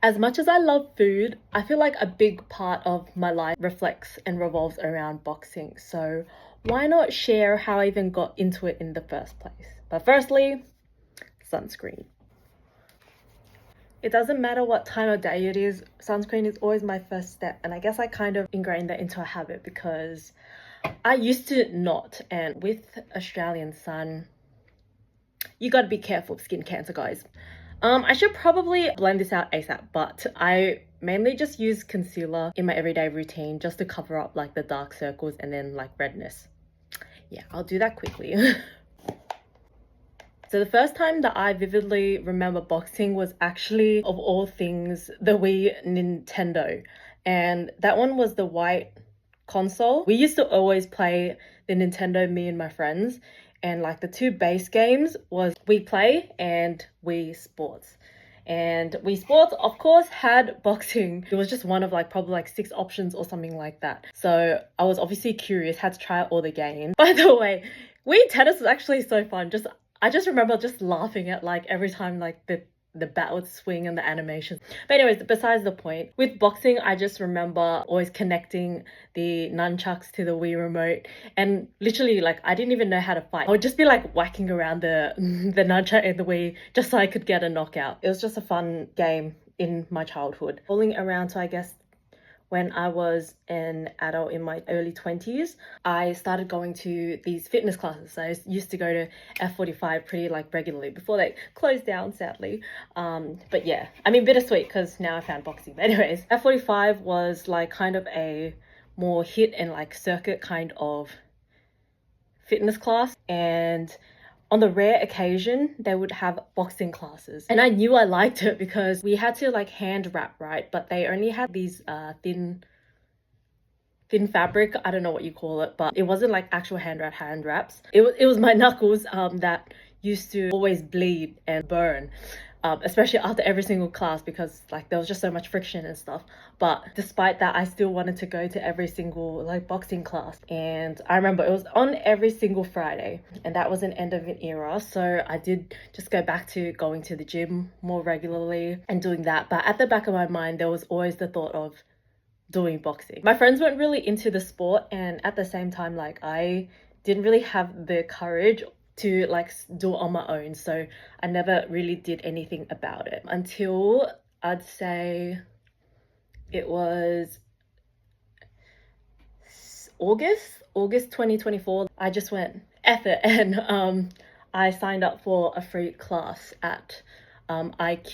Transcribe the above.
As much as I love food, I feel like a big part of my life reflects and revolves around boxing. So why not share how I even got into it in the first place? But firstly, sunscreen. It doesn't matter what time of day it is, sunscreen is always my first step. And I guess I kind of ingrained that into a habit because I used to not. And with Australian sun, you gotta be careful of skin cancer, guys. I should probably blend this out ASAP, but I mainly just use concealer in my everyday routine just to cover up like the dark circles and then like redness. Yeah, I'll do that quickly. So the first time that I vividly remember boxing was actually, of all things, the Wii Nintendo. And that one was the white console. We used to always play the Nintendo, me and my friends. And like the two base games was Wii Play and Wii Sports. And Wii Sports, of course, had boxing. It was just one of like probably like 6 options or something like that. So I was obviously curious, had to try out all the games. By the way, Wii Tennis was actually so fun. I just remember just laughing at like every time like the bat would swing and the animations. But anyways, besides the point, with boxing, I just remember always connecting the nunchucks to the Wii remote, and literally like I didn't even know how to fight. I would just be like whacking around the the nunchuck and the Wii just so I could get a knockout. It was just a fun game in my childhood. Rolling around to, I guess, when I was an adult in my early 20s, I started going to these fitness classes. So I used to go to F45 pretty like regularly before they closed down, sadly. But yeah, I mean, bittersweet because now I found boxing. But anyways, F45 was like kind of a more hit and like circuit kind of fitness class, and on the rare occasion they would have boxing classes, and I knew I liked it because we had to like hand wrap, right? But they only had these thin fabric, I don't know what you call it, but it wasn't like actual hand wraps. It was my knuckles that used to always bleed and burn, especially after every single class because like there was just so much friction and stuff. But despite that, I still wanted to go to every single like boxing class. And I remember it was on every single Friday, and that was an end of an era. So I did just go back to going to the gym more regularly and doing that. But at the back of my mind, there was always the thought of doing boxing. My friends weren't really into the sport, and at the same time, like I didn't really have the courage to like do it on my own, so I never really did anything about it until I'd say it was August 2024. I just went F it, and I signed up for a free class at IQ